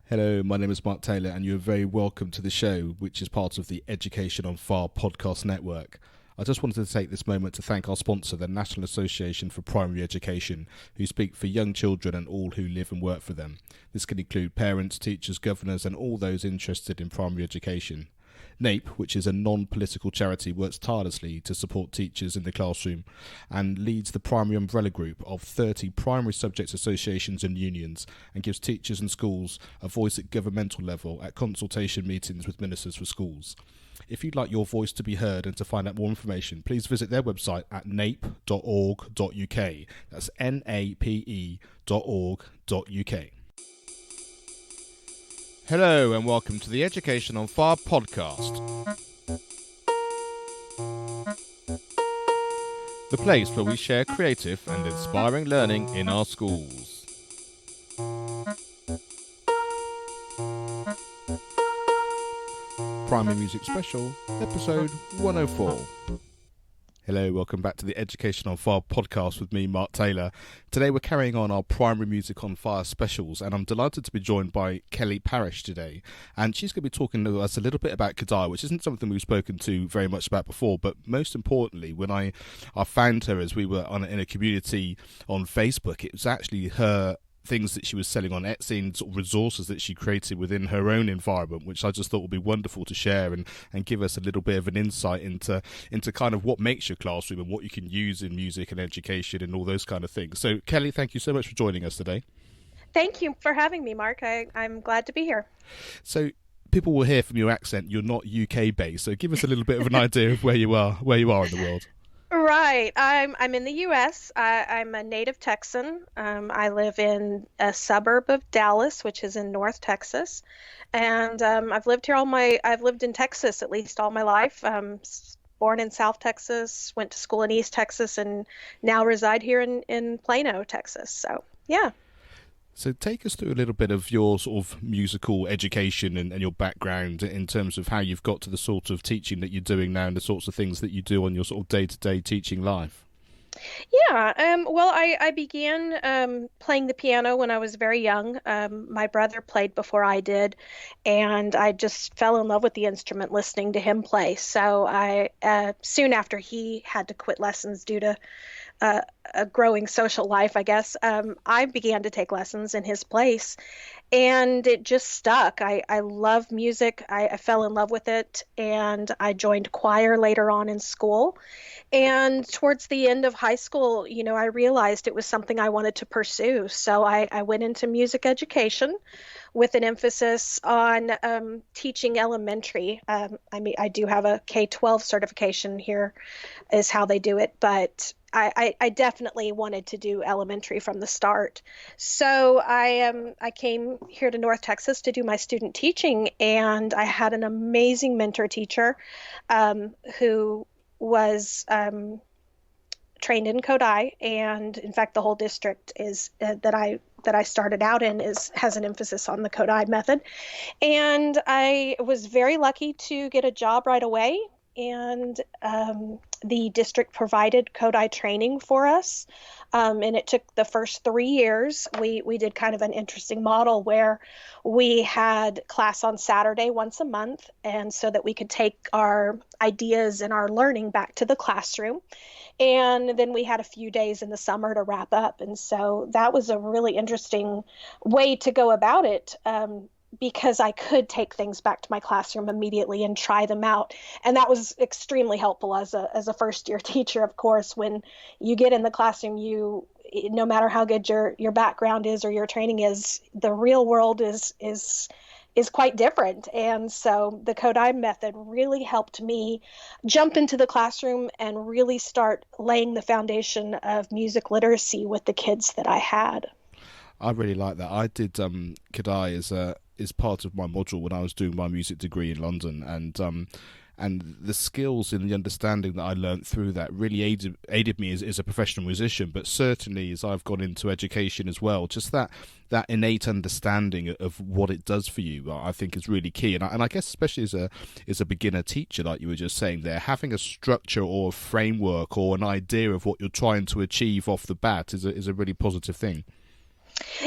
Hello, my name is Mark Taylor, and you're very welcome to the show, which is part of the Education on Fire podcast network. I just wanted to take this moment to thank our sponsor, the National Association for Primary Education, who speak for young children and all who live and work for them. This can include parents, teachers, governors, and all those interested in primary education. NAPE, which is a non-political charity, works tirelessly to support teachers in the classroom and leads the primary umbrella group of 30 primary subject associations and unions, and gives teachers and schools a voice at governmental level at consultation meetings with ministers for schools. If you'd like your voice to be heard and to find out more information, please visit their website at nape.org.uk. That's nape.org.uk. Hello and welcome to the Education on Fire podcast. The place where we share creative and inspiring learning in our schools. Primary Music Special, episode 104. Hello, welcome back to the Education on Fire podcast with me, Mark Taylor. Today we're carrying on our Primary Music on Fire specials, and I'm delighted to be joined by Kelly Parish today. And she's going to be talking to us a little bit about Kodály, which isn't something we've spoken to very much about before, but most importantly, when I found her as we were in a community on Facebook, it was actually her things that she was selling on Etsy and sort of resources that she created within her own environment, which I just thought would be wonderful to share and give us a little bit of an insight into kind of what makes your classroom and what you can use in music and education and all those kind of things. So Kelly, thank you so much for joining us today. Thank you for having me, Mark. I'm glad to be here. So people will hear from your accent you're not UK based, so give us a little bit of an idea of where you are in the world. Right. I'm in the U.S. I'm a native Texan. I live in a suburb of Dallas, which is in North Texas, and I've lived in Texas at least all my life. Born in South Texas, went to school in East Texas, and now reside here in Plano, Texas. So, yeah. So take us through a little bit of your sort of musical education and your background in terms of how you've got to the sort of teaching that you're doing now and the sorts of things that you do on your sort of day-to-day teaching life. Yeah, well, I began playing the piano when I was very young. My brother played before I did, and I just fell in love with the instrument listening to him play. So I soon after he had to quit lessons due to a growing social life, I guess, I began to take lessons in his place, and it just stuck. I love music. I fell in love with it, and I joined choir later on in school. And towards the end of high school, I realized it was something I wanted to pursue. So I went into music education with an emphasis on teaching elementary. I do have a K-12 certification here is how they do it, but I definitely wanted to do elementary from the start. So I came here to North Texas to do my student teaching, and I had an amazing mentor teacher who was trained in Kodály, and in fact the whole district is that I started out in has an emphasis on the Kodály method. And I was very lucky to get a job right away, and the district provided Kodály training for us, and it took the first 3 years. We did kind of an interesting model where we had class on Saturday once a month, and so that we could take our ideas and our learning back to the classroom. And then we had a few days in the summer to wrap up. And so that was a really interesting way to go about it, because I could take things back to my classroom immediately and try them out. And that was extremely helpful as a first year teacher. Of course, when you get in the classroom, no matter how good your background is or your training is, the real world is quite different. And so the Kodály method really helped me jump into the classroom and really start laying the foundation of music literacy with the kids that I had. I really like that. I did Kodály as part of my module when I was doing my music degree in London, and the skills and the understanding that I learnt through that really aided me as a professional musician, but certainly as I've gone into education as well, just that innate understanding of what it does for you, I think is really key. And I guess especially as a beginner teacher, like you were just saying there, having a structure or a framework or an idea of what you're trying to achieve off the bat is a really positive thing.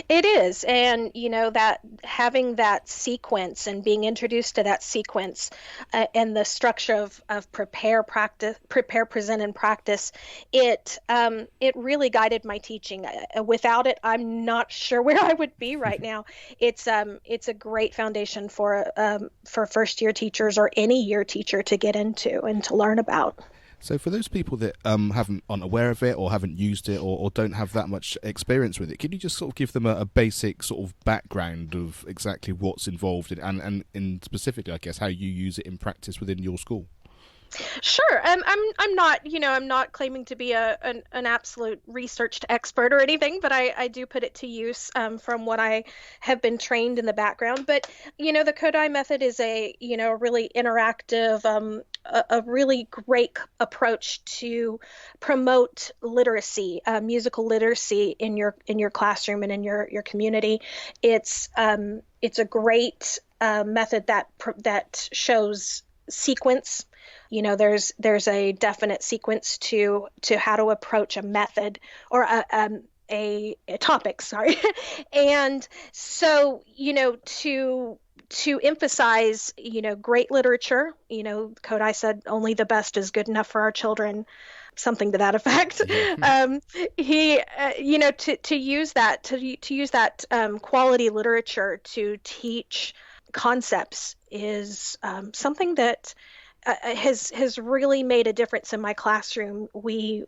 It is. And, that having that sequence and being introduced to that sequence and the structure of prepare, present, and practice, it really guided my teaching. Without it, I'm not sure where I would be right now. It's a great foundation for first year teachers or any year teacher to get into and to learn about. So for those people that aren't aware of it or haven't used it or don't have that much experience with it, can you just sort of give them a basic sort of background of exactly what's involved and in specifically, I guess, how you use it in practice within your school? Sure. I'm not, I'm not claiming to be an absolute researched expert or anything, but I do put it to use from what I have been trained in the background. But, the Kodály method is a really interactive, a really great approach to promote literacy, musical literacy in your classroom and in your community. It's a great method that shows sequence. There's a definite sequence to how to approach a method or a topic, sorry. And so, to emphasize, great literature, Kodály said only the best is good enough for our children, something to that effect. He, to use that quality literature to teach concepts is something that has really made a difference in my classroom. We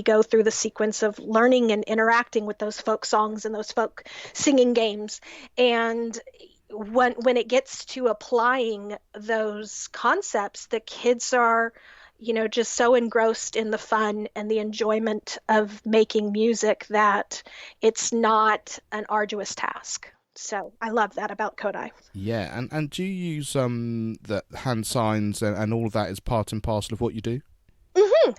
go through the sequence of learning and interacting with those folk songs and those folk singing games, and when it gets to applying those concepts, the kids are just so engrossed in the fun and the enjoyment of making music that it's not an arduous task. So I love that about Kodály. Yeah, and do you use the hand signs and all of that as part and parcel of what you do?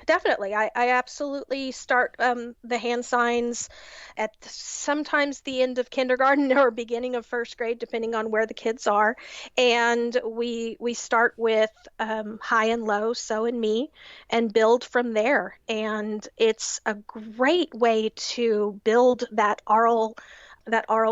Definitely. I absolutely start the hand signs at sometimes the end of kindergarten or beginning of first grade, depending on where the kids are. And we start with high and low, so and me, and build from there. And it's a great way to build that oral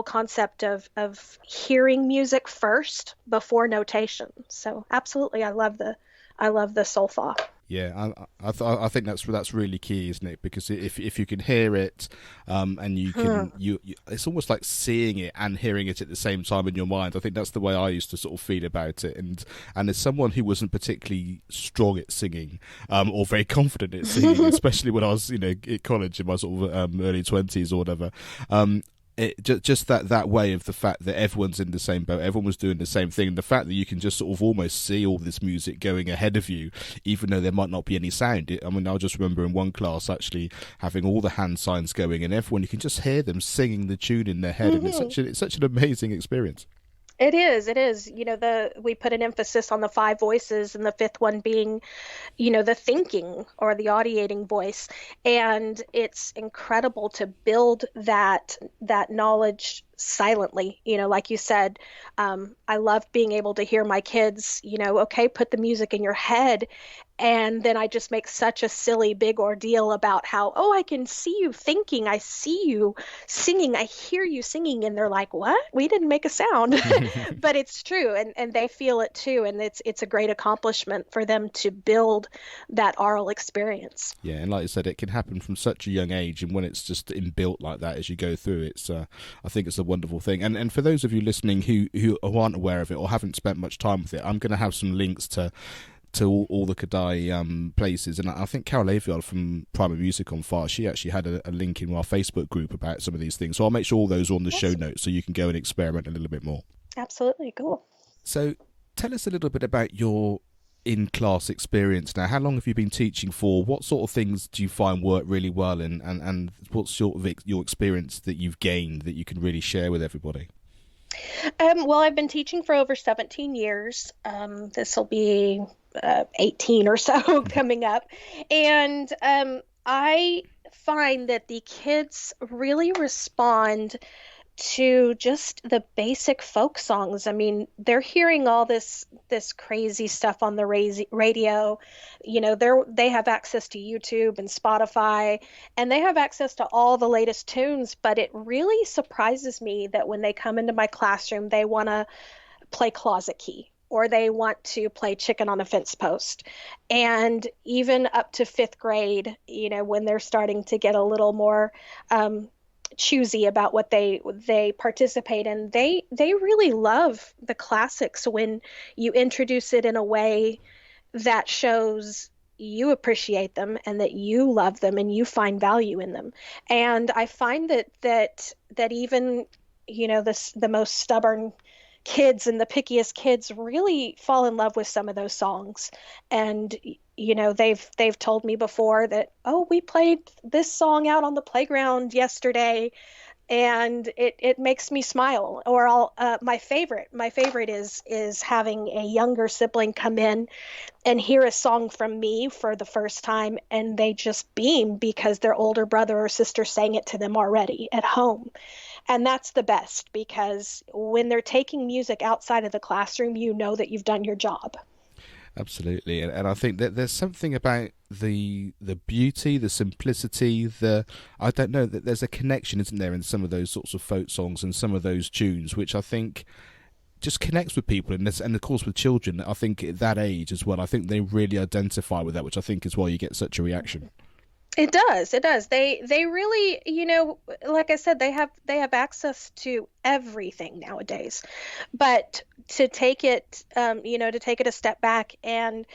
concept of hearing music first before notation. So absolutely, I love the solfa. Yeah, I think that's really key, isn't it? Because if you can hear it, and you can you it's almost like seeing it and hearing it at the same time in your mind. I think that's the way I used to sort of feel about it. And as someone who wasn't particularly strong at singing, or very confident at singing, especially when I was at college in my sort of early 20s or whatever, just that way of the fact that everyone's in the same boat, everyone was doing the same thing, and the fact that you can just sort of almost see all this music going ahead of you, even though there might not be any sound. I just remember in one class actually having all the hand signs going, and everyone, you can just hear them singing the tune in their head, and it's such an amazing experience. It is. It is. We put an emphasis on the five voices, and the fifth one being, the thinking or the audiating voice. And it's incredible to build that knowledge silently. Like you said, I love being able to hear my kids, okay, put the music in your head. And then I just make such a silly big ordeal about how, oh, I can see you thinking, I see you singing, I hear you singing. And they're like, what? We didn't make a sound. But it's true. And they feel it too. And it's a great accomplishment for them to build that oral experience. Yeah, and like you said, it can happen from such a young age. And when it's just inbuilt like that as you go through, I think it's a wonderful thing. And for those of you listening who aren't aware of it or haven't spent much time with it, I'm going to have some links to all the Kodály places, and I think Carol Aviard from Primary Music on Fire, she actually had a link in our Facebook group about some of these things, so I'll make sure all those are on the show notes so you can go and experiment a little bit more. Absolutely, cool. So tell us a little bit about your in-class experience now. How long have you been teaching for? What sort of things do you find work really well, and what's sort of your experience that you've gained that you can really share with everybody? Well, I've been teaching for over 17 years. This will be 18 or so coming up. And I find that the kids really respond to just the basic folk songs. I mean, they're hearing all this crazy stuff on the radio. They have access to YouTube and Spotify, and they have access to all the latest tunes, but it really surprises me that when they come into my classroom, they want to play Closet Key, or they want to play Chicken on a Fence Post. And even up to fifth grade, when they're starting to get a little more choosy about what they participate in, they really love the classics when you introduce it in a way that shows you appreciate them and that you love them and you find value in them. And I find that even the most stubborn kids and the pickiest kids really fall in love with some of those songs. And they've told me before that, oh, we played this song out on the playground yesterday and it makes me smile. Or my favorite is having a younger sibling come in and hear a song from me for the first time, and they just beam because their older brother or sister sang it to them already at home. And that's the best, because when they're taking music outside of the classroom, you know that you've done your job. Absolutely, and I think that there's something about the beauty, the simplicity, I don't know, that there's a connection, isn't there, in some of those sorts of folk songs and some of those tunes, which I think just connects with people, and of course with children. I think at that age as well, I think they really identify with that, which I think is why you get such a reaction. It does. It does. They really, like I said, they have access to everything nowadays. But to take it, to take it a step back, and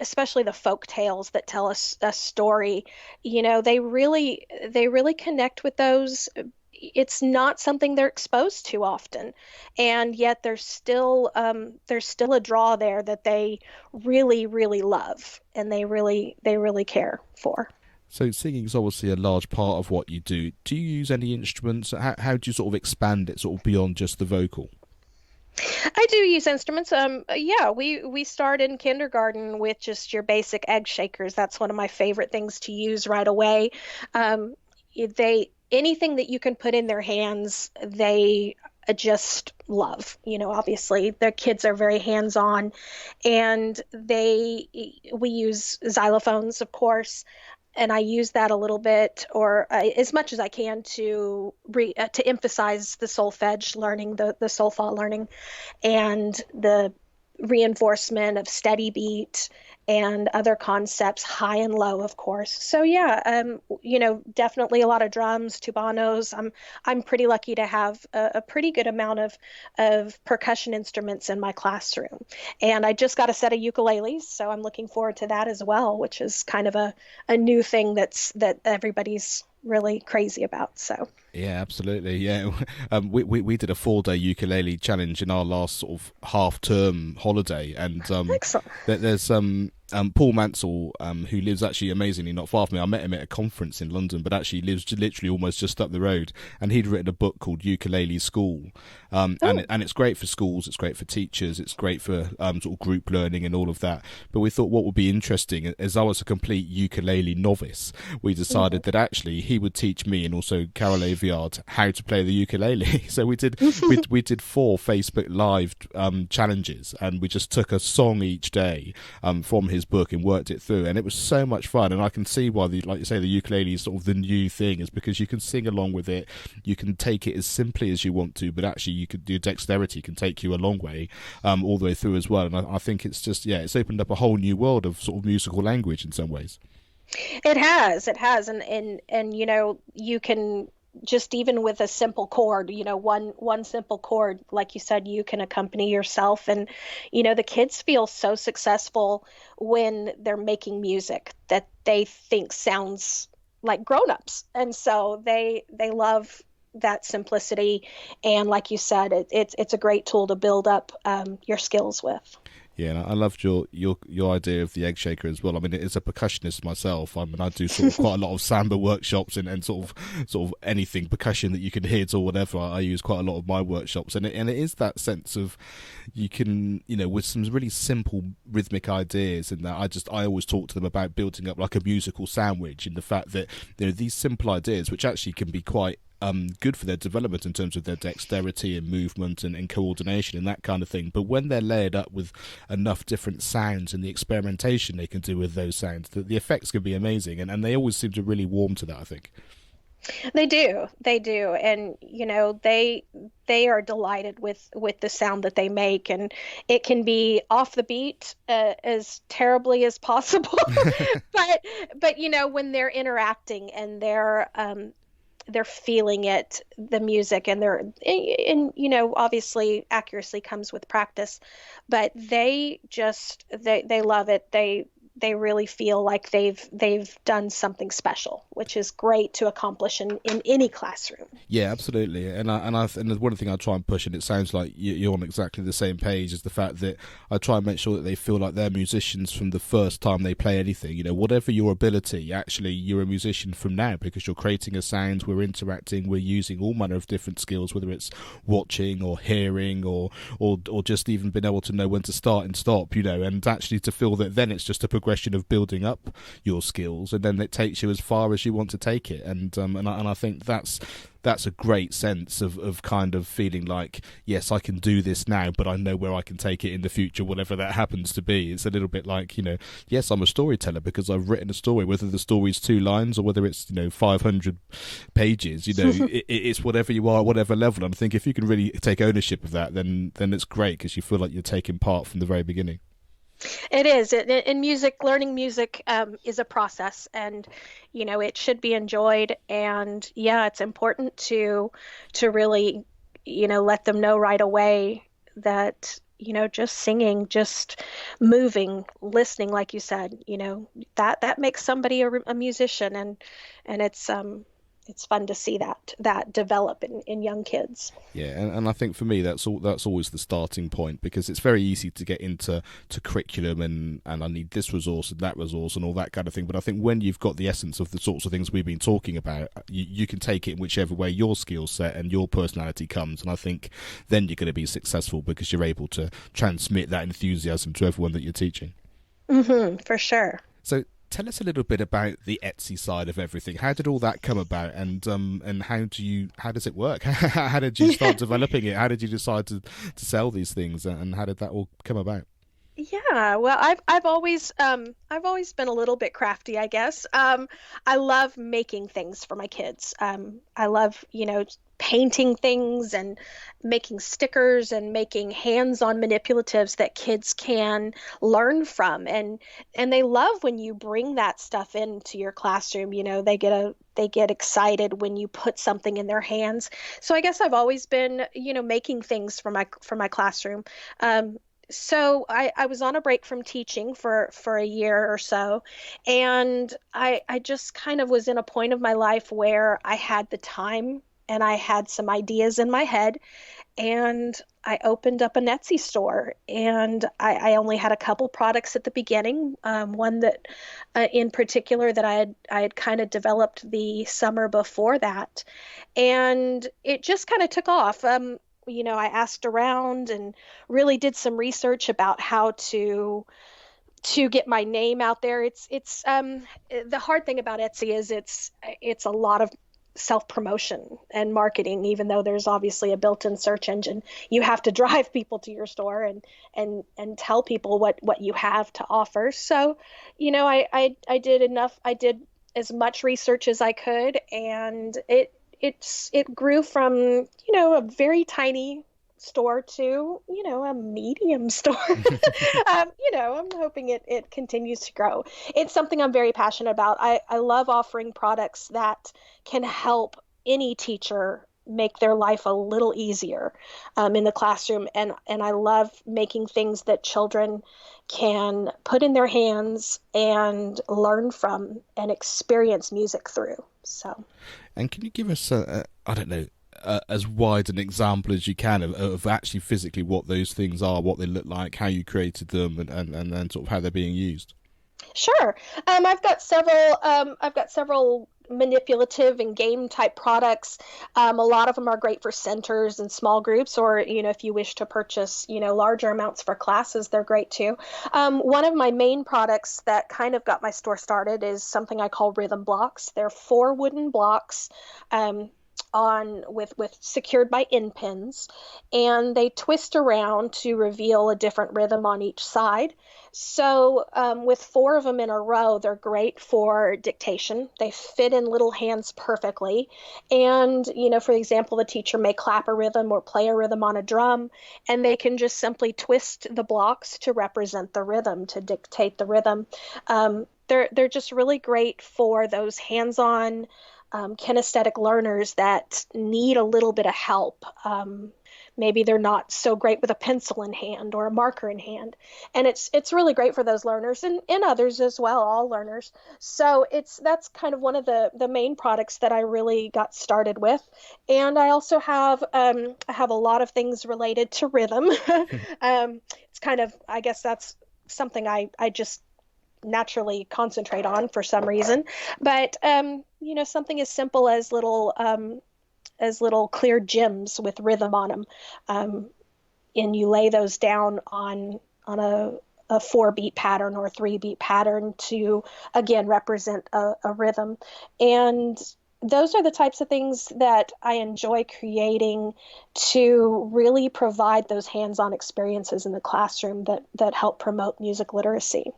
especially the folk tales that tell us a story, they really connect with those. It's not something they're exposed to often, and yet there's still a draw there that they really, really love, and they really care for. So singing is obviously a large part of what you do. Do you use any instruments? How do you sort of expand it sort of beyond just the vocal? I do use instruments. Yeah, we start in kindergarten with just your basic egg shakers. That's one of my favorite things to use right away. Anything that you can put in their hands, they just love. Obviously their kids are very hands-on, and we use xylophones, of course. And I use that a little bit, or as much as I can, to emphasize the solfege learning, the solfa learning, and the reinforcement of steady beat and other concepts, high and low, of course. So yeah, definitely a lot of drums, tubanos. I'm pretty lucky to have a pretty good amount of percussion instruments in my classroom. And I just got a set of ukuleles, so I'm looking forward to that as well, which is kind of a new thing that everybody's really crazy about. So yeah, absolutely. Yeah, we did a 4-day ukulele challenge in our last sort of half-term holiday, and excellent. There's Paul Mansell, who lives actually amazingly not far from me. I met him at a conference in London, but actually lives literally almost just up the road. And he'd written a book called Ukulele School, and it's great for schools, it's great for teachers, it's great for sort of group learning and all of that. But we thought what would be interesting, as I was a complete ukulele novice, we decided that actually he would teach me and also Carol Aviard how to play the ukulele. So we did 4 Facebook Live challenges, and we just took a song each day from his book and worked it through, and it was so much fun. And I can see why, like you say, the ukulele is sort of the new thing, is because you can sing along with it, you can take it as simply as you want to, but actually your dexterity can take you a long way all the way through as well. And I think it's just, it's opened up a whole new world of sort of musical language in some ways. It has, and you can just, even with a simple chord, one simple chord, like you said, you can accompany yourself. And, the kids feel so successful when they're making music that they think sounds like grown-ups. And so they love that simplicity. And like you said, it's a great tool to build up your skills with. Yeah, and I loved your idea of the egg shaker as well. I mean, as a percussionist myself, I mean, I do sort of quite a lot of samba workshops and sort of anything percussion that you can hit or whatever. I use quite a lot of my workshops, and it is that sense of, you can, with some really simple rhythmic ideas, and that I always talk to them about building up like a musical sandwich, in the fact that these simple ideas, which actually can be quite good for their development in terms of their dexterity and movement and coordination and that kind of thing. But when they're layered up with enough different sounds and the experimentation they can do with those sounds, the effects can be amazing, and they always seem to really warm to that, I think. They do. They do. And they are delighted with the sound that they make, and it can be off the beat as terribly as possible. but when they're interacting and they're feeling it, the music, and obviously accuracy comes with practice, but they love it. They really feel like they've done something special, which is great to accomplish in any classroom. Yeah, absolutely. And one thing I try and push, and it sounds like you're on exactly the same page, is the fact that I try and make sure that they feel like they're musicians from the first time they play anything. Whatever your ability, actually you're a musician from now, because you're creating a sound, we're interacting, we're using all manner of different skills, whether it's watching or hearing or just even being able to know when to start and stop, and actually to feel that then it's just a progression of building up your skills, and then it takes you as far as you want to take it. And I think that's a great sense of kind of feeling like, yes, I can do this now, but I know where I can take it in the future, whatever that happens to be. It's a little bit like, yes, I'm a storyteller because I've written a story, whether the story's 2 lines or whether it's 500 pages. It's whatever you are, whatever level. And I think if you can really take ownership of that, then it's great, because you feel like you're taking part from the very beginning. It is. In music, learning music is a process, and it should be enjoyed. And yeah, it's important to really let them know right away that just singing, just moving, listening, like you said, that makes somebody a musician, and it's fun to see that develop in young kids. Yeah, and I think for me that's always the starting point, because it's very easy to get into curriculum and I need this resource and that resource and all that kind of thing. But I think when you've got the essence of the sorts of things we've been talking about, you can take it in whichever way your skill set and your personality comes. And I think then you're going to be successful, because you're able to transmit that enthusiasm to everyone that you're teaching. For sure. So tell us a little bit about the Etsy side of everything. How did all that come about, and how does it work? How did you start developing it? How did you decide to sell these things, and how did that all come about? Yeah, well, I've always been a little bit crafty, I guess. I love making things for my kids. I love, painting things and making stickers and making hands-on manipulatives that kids can learn from, and they love when you bring that stuff into your classroom. They get excited when you put something in their hands. So I guess I've always been, making things for my classroom. So I was on a break from teaching for a year or so, and I just kind of was in a point of my life where I had the time and I had some ideas in my head, and I opened up an Etsy store, and I only had a couple products at the beginning. One that in particular that I had kind of developed the summer before that, and it just kind of took off. I asked around and really did some research about how to get my name out there. It's the hard thing about Etsy is it's a lot of self-promotion and marketing. Even though there's obviously a built-in search engine, you have to drive people to your store and tell people what you have to offer. So, I did enough. I did as much research as I could, and it grew from, a very tiny store to, a medium store. I'm hoping it continues to grow. It's something I'm very passionate about. I love offering products that can help any teacher make their life a little easier in the classroom. And I love making things that children can put in their hands and learn from and experience music through. So. And can you give us, as wide an example as you can of actually physically what those things are, what they look like, how you created them, and then sort of how they're being used? Sure. I've got several manipulative and game type products. A lot of them are great for centers and small groups, or if you wish to purchase larger amounts for classes, they're great too. One of my main products that kind of got my store started is something I call rhythm blocks. They're 4 wooden blocks, on with secured by end pins, and they twist around to reveal a different rhythm on each side. So with four of them in a row, they're great for dictation. They fit in little hands perfectly. And, for example, the teacher may clap a rhythm or play a rhythm on a drum, and they can just simply twist the blocks to represent the rhythm, to dictate the rhythm. They're just really great for those hands-on kinesthetic learners that need a little bit of help. Maybe they're not so great with a pencil in hand or a marker in hand. And it's really great for those learners and others as well, all learners. So that's kind of one of the main products that I really got started with. And I also have I have a lot of things related to rhythm. It's kind of, I guess that's something I just naturally concentrate on for some reason. But something as simple as little clear gems with rhythm on them, and you lay those down on a 4-beat pattern or 3-beat pattern to again represent a rhythm. And those are the types of things that I enjoy creating to really provide those hands-on experiences in the classroom that help promote music literacy.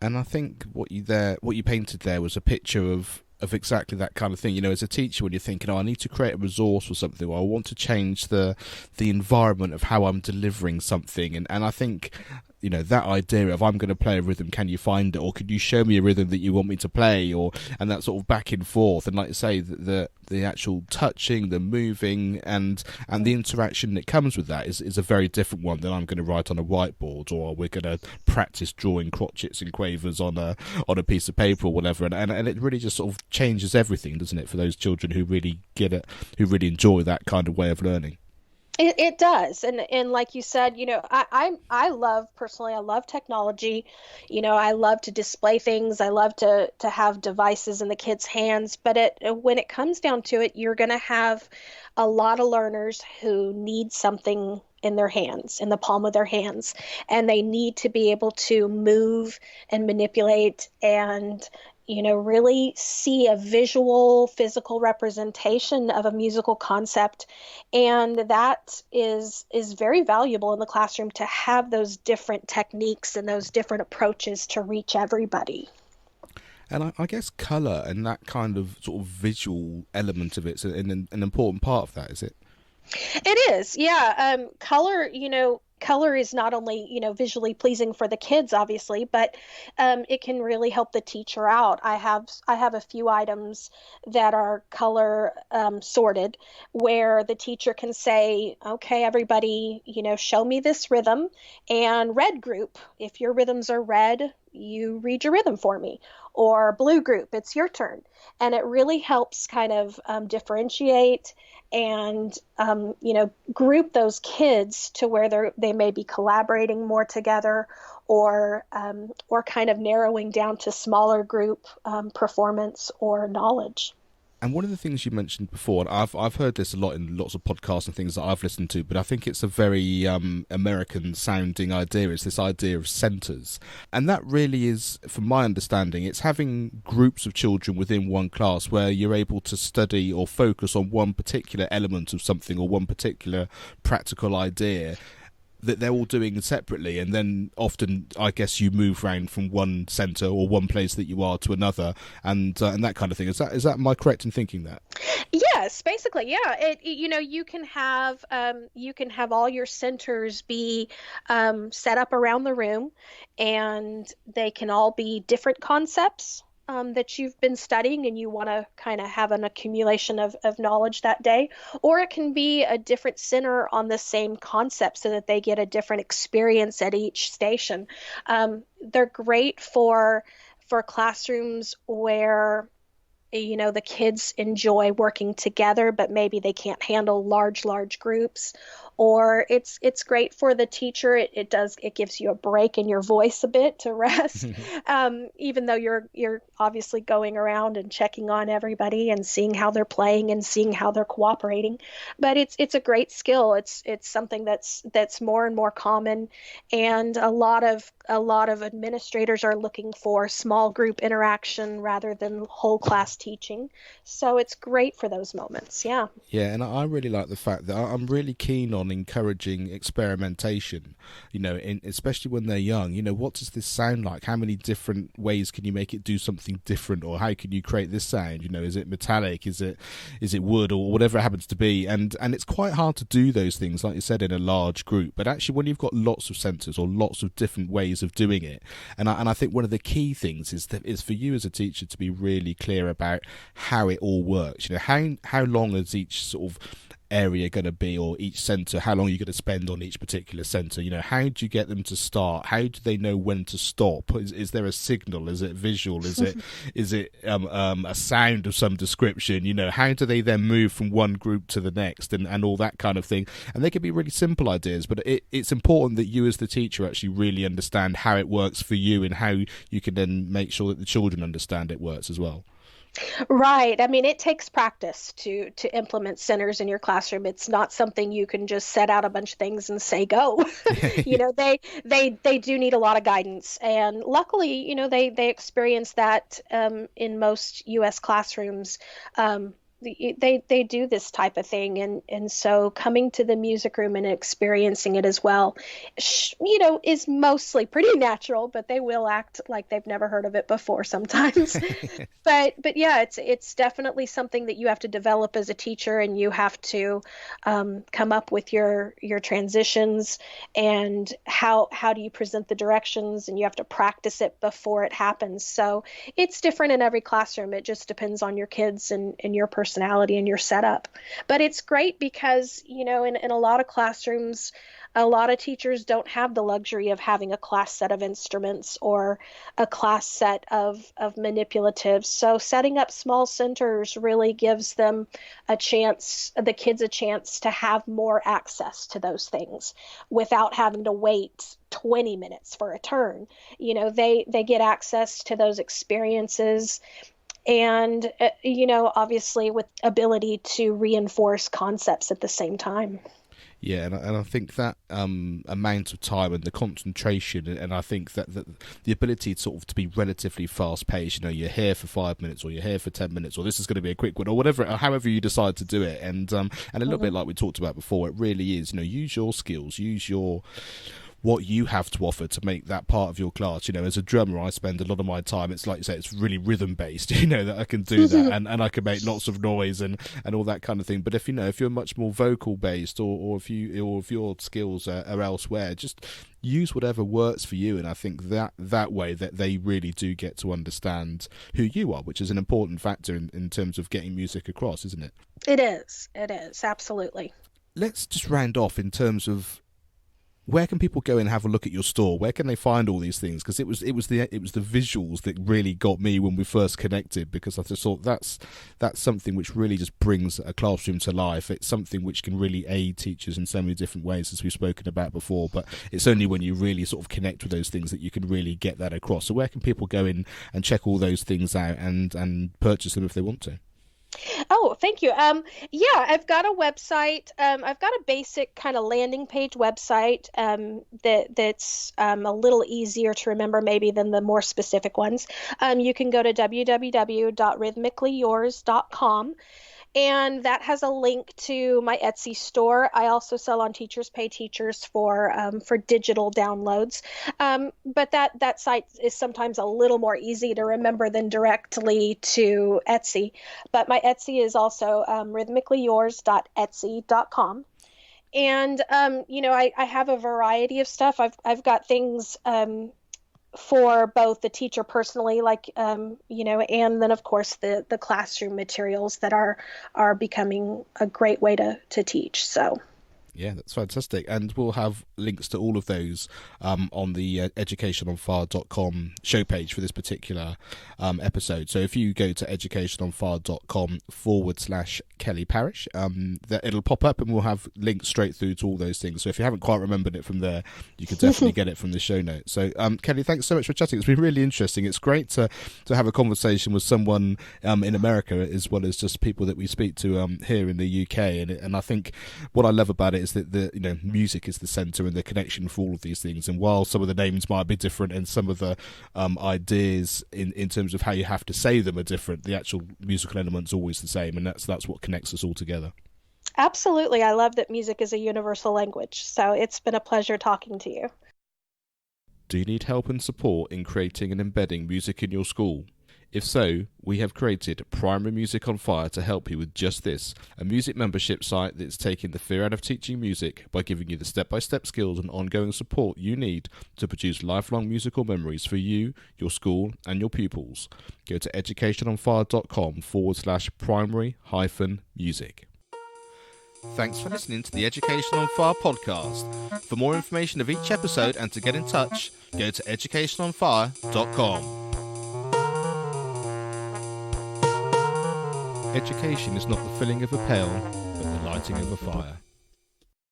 And I think what you painted there was a picture of exactly that kind of thing. As a teacher, when you're thinking, I need to create a resource or something, or I want to change the environment of how I'm delivering something, and I think that idea of I'm going to play a rhythm, can you find it, or could you show me a rhythm that you want me to play, and that sort of back and forth, and like you say, the actual touching, the moving, and the interaction that comes with that is a very different one than I'm going to write on a whiteboard, or we're going to practice drawing crotchets and quavers on a piece of paper or whatever, and it really just sort of changes everything, doesn't it, for those children who really get it, who really enjoy that kind of way of learning. It does. And like you said, I love technology. I love to display things. I love to have devices in the kids' hands. But when it comes down to it, you're going to have a lot of learners who need something in their hands, in the palm of their hands. And they need to be able to move and manipulate and really see a visual, physical representation of a musical concept. And that is very valuable in the classroom, to have those different techniques and those different approaches to reach everybody. And I guess colour and that kind of sort of visual element of it's an important part of that, is it? It is, yeah. Color is not only, visually pleasing for the kids, obviously, but it can really help the teacher out. I have a few items that are color sorted, where the teacher can say, okay, everybody, show me this rhythm, and red group, if your rhythms are red, you read your rhythm for me, or blue group, it's your turn. And it really helps kind of differentiate and group those kids to where they may be collaborating more together, or kind of narrowing down to smaller group performance or knowledge. And one of the things you mentioned before, and I've heard this a lot in lots of podcasts and things that I've listened to, but I think it's a very American-sounding idea, is this idea of centres. And that really is, from my understanding, it's having groups of children within one class where you're able to study or focus on one particular element of something or one particular practical idea that they're all doing separately, and then often I guess you move around from one centre or one place that you are to another, and that kind of thing. Is that am I correct in thinking that? Yes, basically, yeah. You can have all your centers be set up around the room, and they can all be different concepts that you've been studying, and you want to kind of have an accumulation of knowledge that day. Or it can be a different center on the same concept, so that they get a different experience at each station. They're great for classrooms where the kids enjoy working together, but maybe they can't handle large groups, or it's great for the teacher. It gives you a break in your voice a bit to rest, even though you're obviously going around and checking on everybody and seeing how they're playing and seeing how they're cooperating. But it's a great skill. It's something that's more and more common, and a lot of administrators are looking for small group interaction rather than whole class teaching. So it's great for those moments. Yeah. Yeah, and I really like the fact that I'm really keen on encouraging experimentation, especially when they're young. What does this sound like? How many different ways can you make it do something different? Or how can you create this sound? Is it metallic? Is it wood, or whatever it happens to be? And it's quite hard to do those things, like you said, in a large group. But actually, when you've got lots of sensors or lots of different ways of doing it, and I think one of the key things is for you as a teacher to be really clear about how it all works. How long is each sort of area going to be, or each centre, how long are you going to spend on each particular centre? How do you get them to start? How do they know when to stop? Is there a signal? Is it visual? Is it a sound of some description? How do they then move from one group to the next, and all that kind of thing? And they can be really simple ideas, but it's important that you as the teacher actually really understand how it works for you, and how you can then make sure that the children understand it works as well. Right. I mean, it takes practice to implement centers in your classroom. It's not something you can just set out a bunch of things and say go. They do need a lot of guidance, and luckily, they experience that in most U.S. classrooms. They do this type of thing, and so coming to the music room and experiencing it as well, is mostly pretty natural, but they will act like they've never heard of it before sometimes. but yeah, it's definitely something that you have to develop as a teacher, and you have to come up with your transitions and how do you present the directions, and you have to practice it before it happens. So it's different in every classroom. It just depends on your kids and your personality and your setup. But it's great because, in a lot of classrooms, a lot of teachers don't have the luxury of having a class set of instruments or a class set of manipulatives. So setting up small centers really gives them the kids a chance to have more access to those things without having to wait 20 minutes for a turn. They get access to those experiences, and obviously with ability to reinforce concepts at the same time. Yeah, and I think that amount of time and the concentration, and I think that the ability to be relatively fast paced. You're here for 5 minutes, or you're here for 10 minutes, or this is going to be a quick one, or whatever, or however you decide to do it. And a little bit like we talked about before, it really is. Use your skills, use what you have to offer to make that part of your class. As a drummer, I spend a lot of my time, it's like you say, it's really rhythm based, that I can do that, and I can make lots of noise and all that kind of thing. But if you're much more vocal based, or if your skills are elsewhere, just use whatever works for you. And I think that way that they really do get to understand who you are, which is an important factor in terms of getting music across, isn't it? It is absolutely. Let's just round off in terms of, where can people go and have a look at your store? Where can they find all these things? Because it was the visuals that really got me when we first connected, because I just thought that's something which really just brings a classroom to life. It's something which can really aid teachers in so many different ways, as we've spoken about before. But it's only when you really sort of connect with those things that you can really get that across. So where can people go in and check all those things out and purchase them if they want to? Oh, thank you. Yeah, I've got a website. I've got a basic kind of landing page website that's a little easier to remember maybe than the more specific ones. You can go to www.rhythmicallyyours.com. And that has a link to my Etsy store. I also sell on Teachers Pay Teachers for digital downloads. But that site is sometimes a little more easy to remember than directly to Etsy. But my Etsy is also rhythmicallyyours.etsy.com. And I have a variety of stuff. I've got things for both the teacher personally, and then of course the classroom materials that are becoming a great way to teach. So Yeah, that's fantastic. And we'll have links to all of those on the educationonfire.com show page for this particular episode. So if you go to educationonfire.com/Kelly Parish, it'll pop up and we'll have links straight through to all those things. So if you haven't quite remembered it from there, you can definitely get it from the show notes. So Kelly, thanks so much for chatting. It's been really interesting. It's great to have a conversation with someone in America as well as just people that we speak to here in the UK. And I think what I love about it is that music is the centre and the connection for all of these things. And while some of the names might be different and some of the ideas in terms of how you have to say them are different, the actual musical element's always the same, and that's what connects us all together. Absolutely. I love that music is a universal language. So it's been a pleasure talking to you. Do you need help and support in creating and embedding music in your school? If so, we have created Primary Music on Fire to help you with just this, a music membership site that's taking the fear out of teaching music by giving you the step-by-step skills and ongoing support you need to produce lifelong musical memories for you, your school and your pupils. Go to educationonfire.com/primary-music. Thanks for listening to the Education on Fire podcast. For more information of each episode and to get in touch, go to educationonfire.com. Education is not the filling of a pail, but the lighting of a fire.